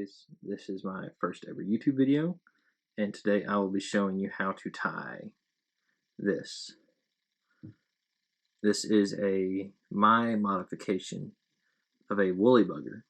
guys, this is my first ever YouTube video, and today I will be showing you how to tie this. This is my modification of a woolly bugger,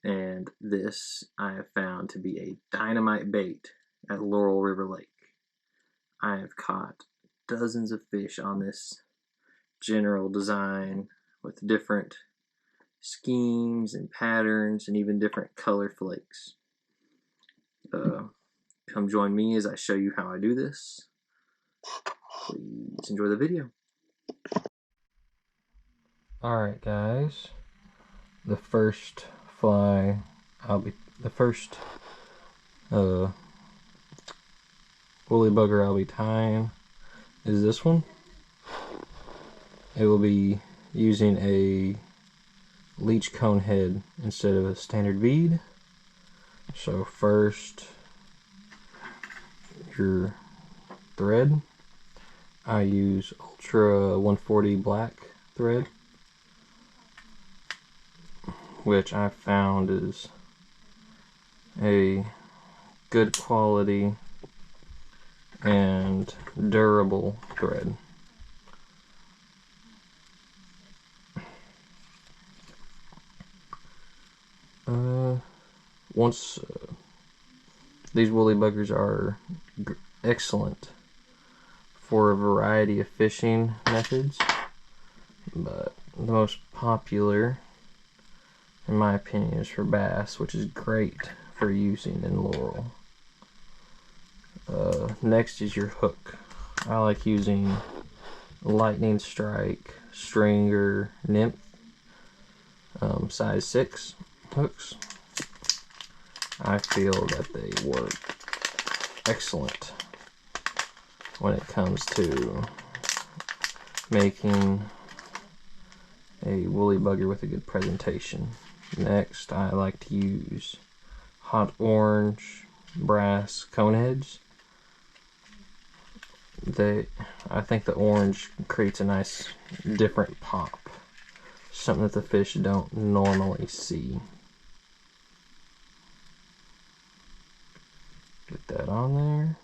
and this I have found to be a dynamite bait at Laurel River Lake. I have caught dozens of fish on this general design with different schemes and patterns and even different color flakes. Come join me as I show you how I do this. Please enjoy the video. Alright guys, the first woolly bugger I'll be tying is this one. It will be using a leech cone head instead of a standard bead. So first, your thread. I use Ultra 140 black thread, which I found is a good quality and durable thread. These woolly buggers are excellent for a variety of fishing methods, but the most popular, in my opinion, is for bass, which is great for using in Laurel. Next is your hook. I like using lightning strike stringer nymph size 6 hooks. I feel that they work excellent when it comes to making a woolly bugger with a good presentation. Next, I like to use hot orange brass cone heads. I think the orange creates a nice different pop, something that the fish don't normally see. Get that on there.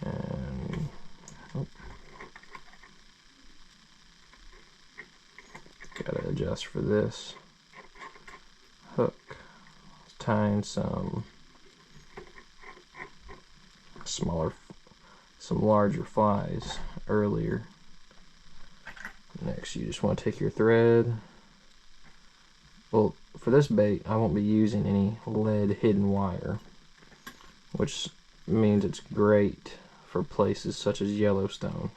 And gotta adjust for this hook. Tying some larger flies earlier. Next, you just want to take your thread. Well, for this bait, I won't be using any lead hidden wire, which means it's great for places such as Yellowstone,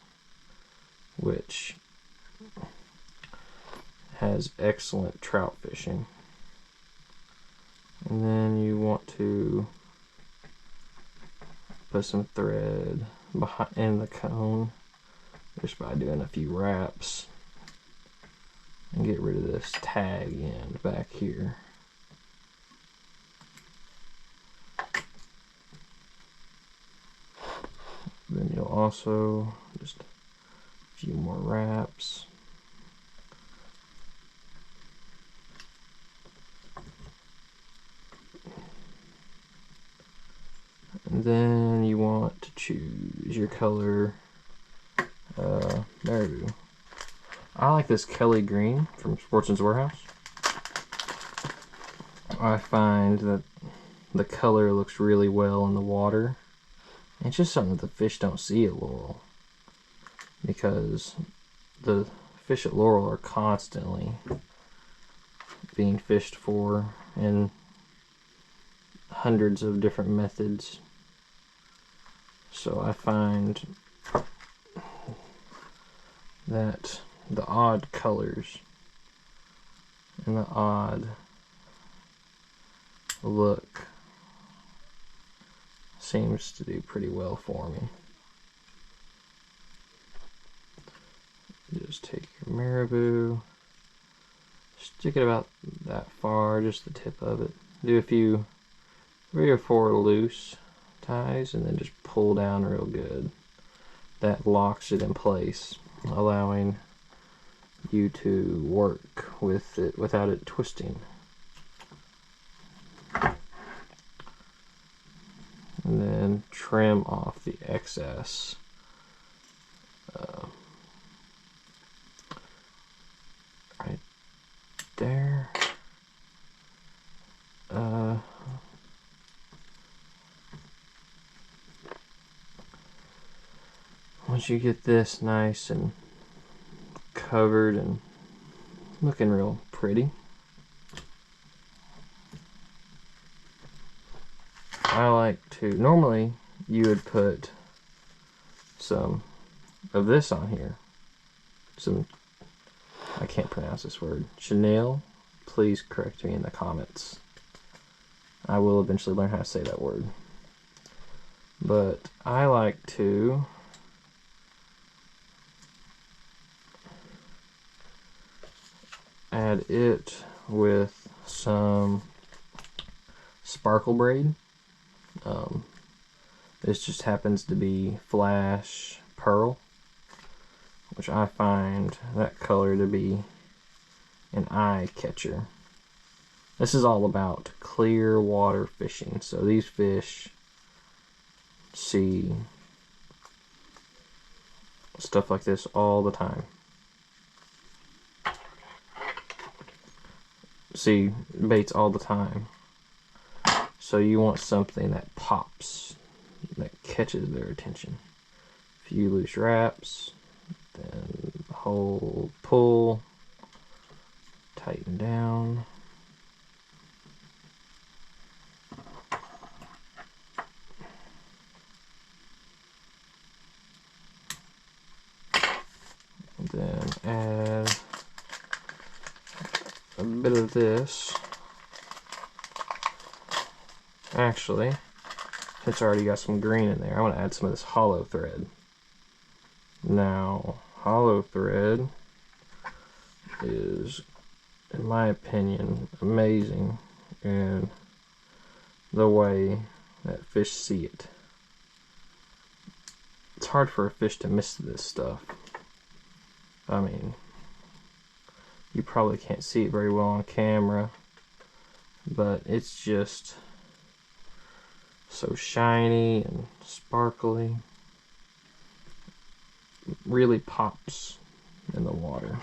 which has excellent trout fishing. And then you want to put some thread in the cone just by doing a few wraps and get rid of this tag end back here. Then you'll also just a few more wraps. And then you want to choose your color. There we go. I like this Kelly green from Sportsman's Warehouse. I find that the color looks really well in the water. It's just something that the fish don't see at Laurel, because the fish at Laurel are constantly being fished for in hundreds of different methods. So I find that the odd colors and the odd look seems to do pretty well for me. Just take your marabou, stick it about that far, just the tip of it. Do a few 3 or 4 loose ties and then just pull down real good. That locks it in place, allowing you to work with it without it twisting. And then trim off the excess. Right there. Once you get this nice and covered and looking real pretty, I like to, normally you would put some of this on here. Some, I can't pronounce this word, chenille. Please correct me in the comments. I will eventually learn how to say that word. But I like to add it with some sparkle braid. This just happens to be Flash Pearl, which I find that color to be an eye catcher. This is all about clear water fishing, so these fish see stuff like this all the time. See baits all the time. So you want something that pops, that catches their attention. If you loose wraps, then hold, pull, tighten down. And then add a bit of this. Actually, it's already got some green in there. I want to add some of this hollow thread. Now, hollow thread is, in my opinion, amazing in the way that fish see it. It's hard for a fish to miss this stuff. I mean, you probably can't see it very well on camera, but it's just so shiny and sparkly. It really pops in the water.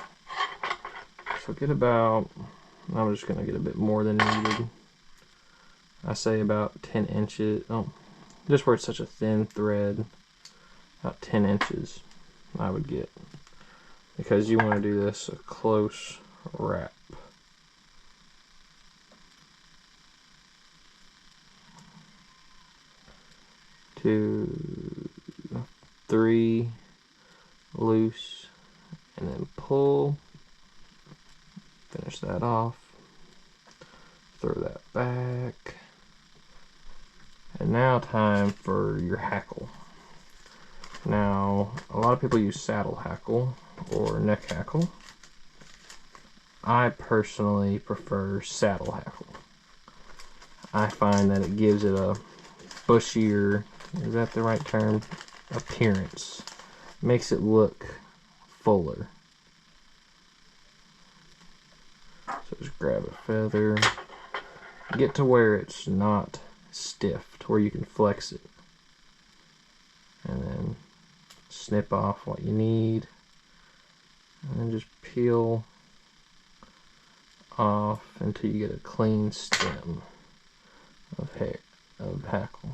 So get about, I'm just gonna get a bit more than needed. I say about 10 inches. Oh, just where it's such a thin thread, about 10 inches I would get, because you want to do this a close wrap. Two, three, loose, and then pull. Finish that off. Throw that back. And now time for your hackle. Now, a lot of people use saddle hackle or neck hackle. I personally prefer saddle hackle. I find that it gives it a bushier, is that the right term? Appearance. Makes it look fuller. So just grab a feather. Get to where it's not stiff, to where you can flex it. And then snip off what you need. And then just peel off until you get a clean stem of hair, of hackle.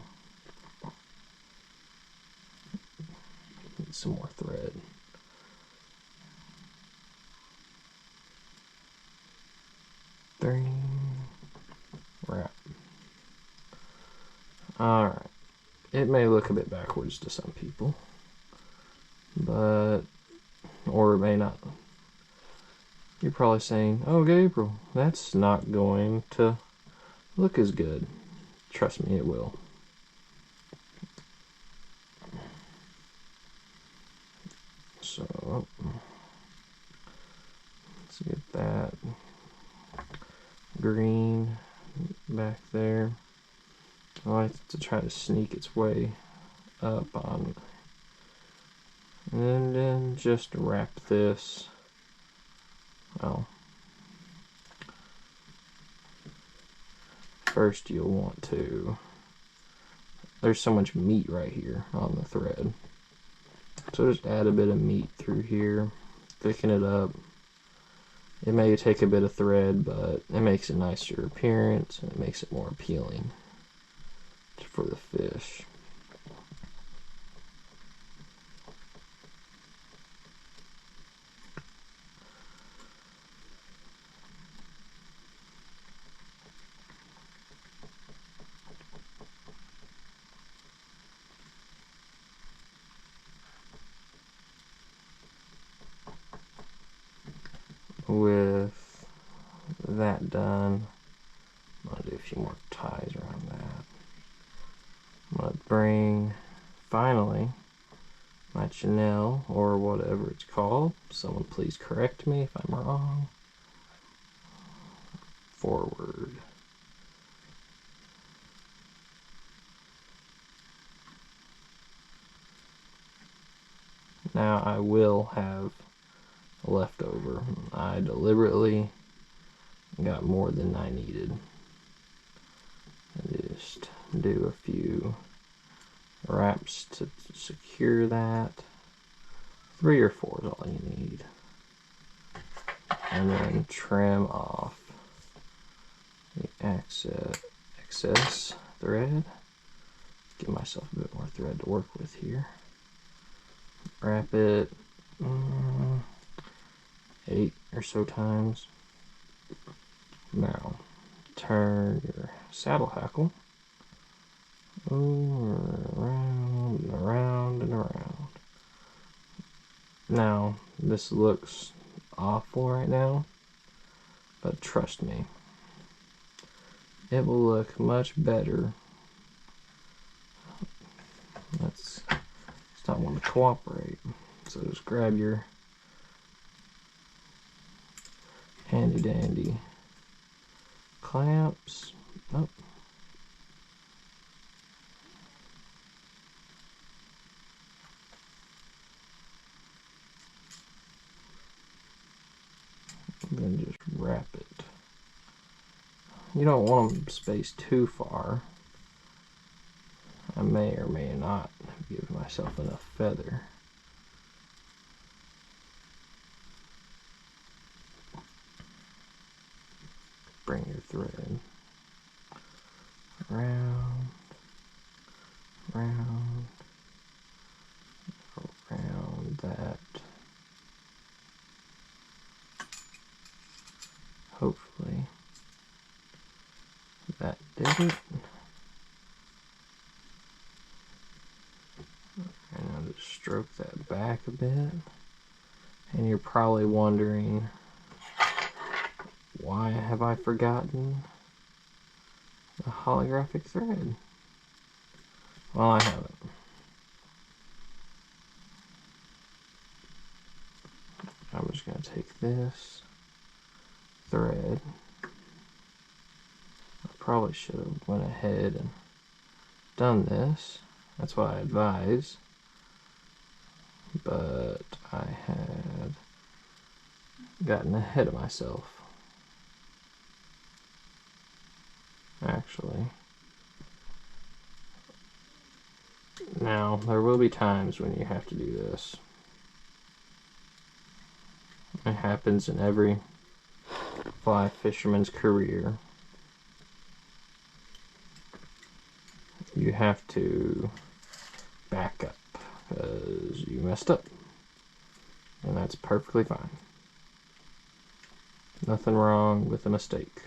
Need some more thread. Wrap. Alright. It may look a bit backwards to some people, but, or it may not. You're probably saying, oh Gabriel, that's not going to look as good. Trust me, it will. So, let's get that green back there. I like to try to sneak its way up on, and then just wrap this Well, first you'll want to, there's so much meat right here on the thread, so just add a bit of meat through here, thicken it up. It may take a bit of thread, but it makes a nicer appearance and it makes it more appealing for the fish. With that done, I'm going to do a few more ties around that. I'm going to bring, finally, my chenille, or whatever it's called, someone please correct me if I'm wrong, forward. Now I will have leftover. I deliberately got more than I needed. And just do a few wraps to secure that. 3 or 4 is all you need. And then trim off the excess thread. Give myself a bit more thread to work with here. Wrap it 8 or so times. Now turn your saddle hackle over, around and around and around. Now this looks awful right now, but trust me, it will look much better. It's not want to cooperate, so just grab your handy dandy clamps. Oh. And then just wrap it. You don't want them spaced too far. I may or may not give myself enough feather. Bring your thread around, around, around that. Hopefully that did it. And I'll just stroke that back a bit. And you're probably wondering, why have I forgotten the holographic thread? Well, I haven't. I'm just going to take this thread. I probably should have went ahead and done this. That's what I advise. But I had gotten ahead of myself. Actually. Now, there will be times when you have to do this. It happens in every fly fisherman's career. You have to back up because you messed up. And that's perfectly fine. Nothing wrong with a mistake.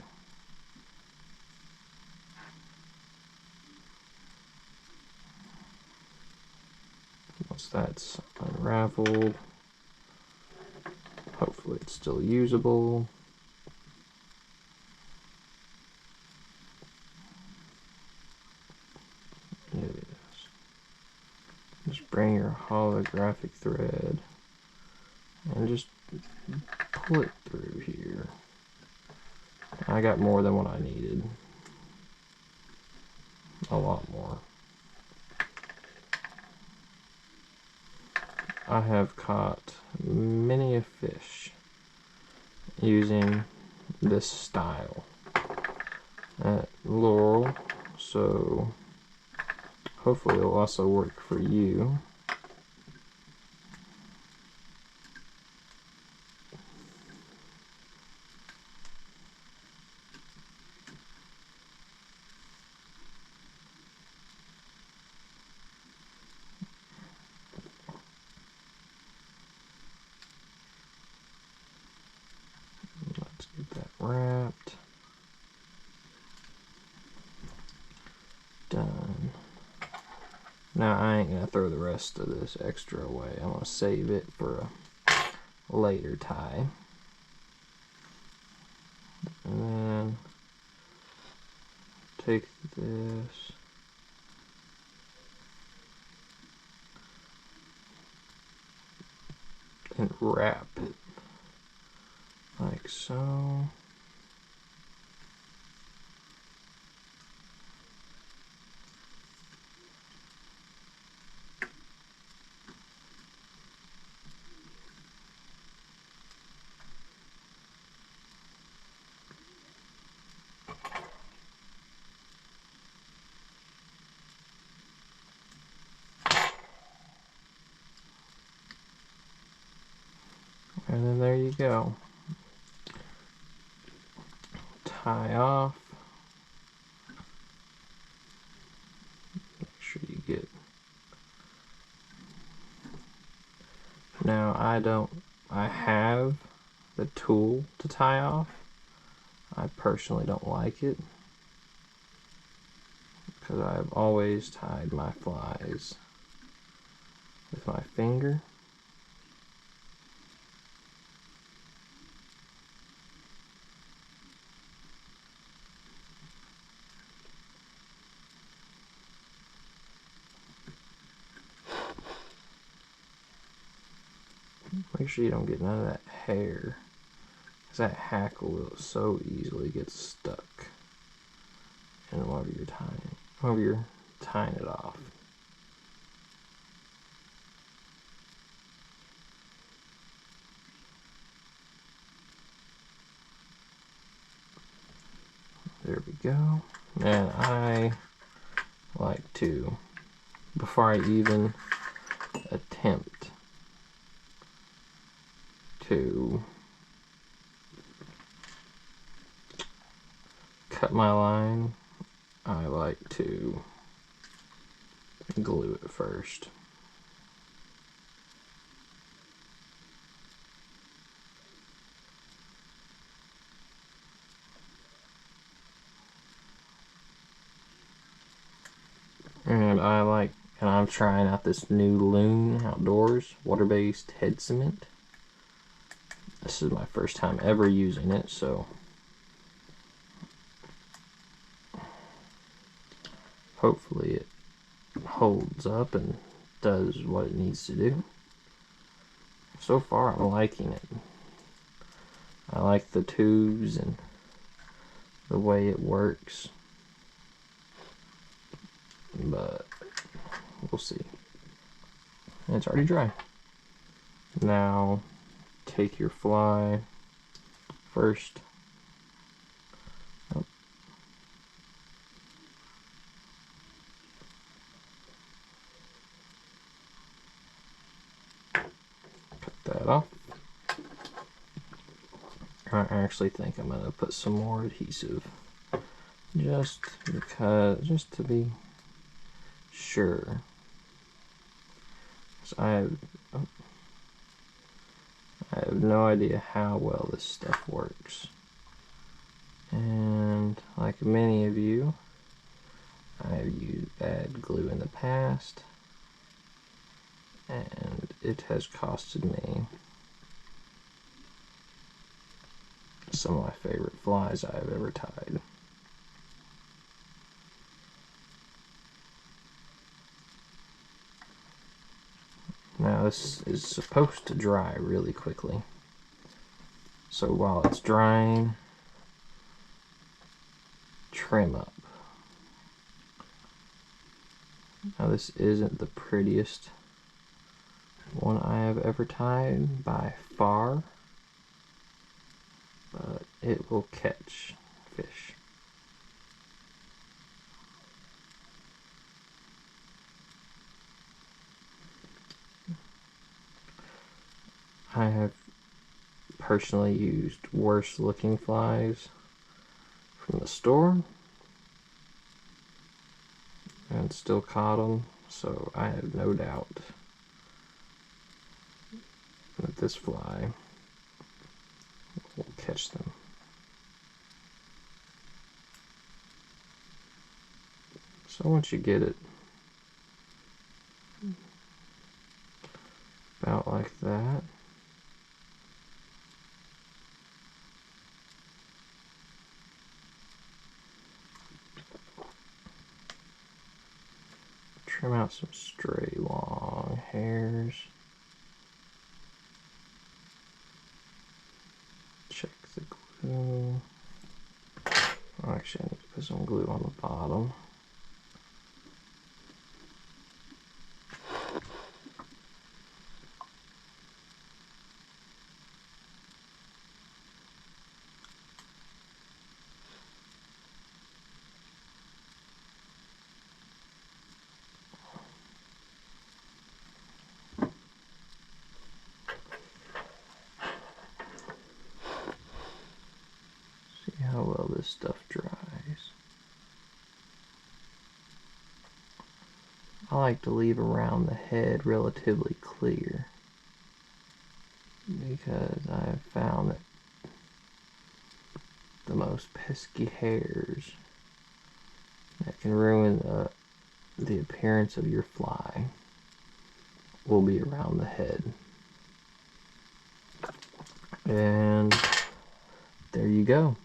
Once that's unraveled, hopefully it's still usable. It is. Just bring your holographic thread and just pull it through here. I got more than what I needed. A lot more. I have caught many a fish using this style at Laurel, so hopefully it'll also work for you. Let's get that wrapped. Done. Now I ain't gonna throw the rest of this extra away. I'm gonna save it for a later tie. And then take this. And wrap it like so. And then there you go. Tie off. Make sure you get. Now I have the tool to tie off. I personally don't like it because I've always tied my flies with my finger. Make sure you don't get none of that hair, because that hackle will so easily get stuck in whenever you're tying it off. There we go. And I like to, before I even attempt to cut my line, I like to glue it first. And I'm trying out this new Loon Outdoors water-based head cement. This is my first time ever using it, so hopefully it holds up and does what it needs to do. So far I'm liking it. I like the tubes and the way it works, but we'll see. And it's already dry. Now take your fly first. Cut that off. I actually think I'm gonna put some more adhesive, just to be sure. So I have no idea how well this stuff works, and like many of you, I have used bad glue in the past, and it has costed me some of my favorite flies I have ever tied. Now this is supposed to dry really quickly, so while it's drying, trim up. Now this isn't the prettiest one I have ever tied by far, but it will catch fish. I have personally used worse looking flies from the store and still caught them, so I have no doubt that this fly will catch them. So once you get it about like that, trim out some stray long hairs. Check the glue. Oh, actually, I need to put some glue on the bottom. See how well this stuff dries. I like to leave around the head relatively clear because I've found that the most pesky hairs that can ruin the appearance of your fly will be around the head. And there you go.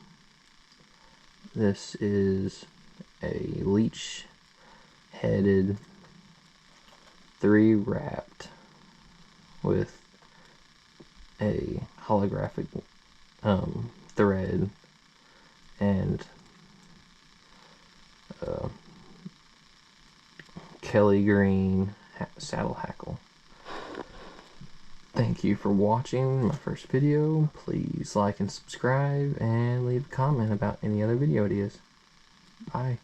This is a leech headed 3-wrapped with a holographic thread and Kelly green saddle hackle. Thank you for watching my first video. Please like and subscribe and leave a comment about any other video ideas. Bye.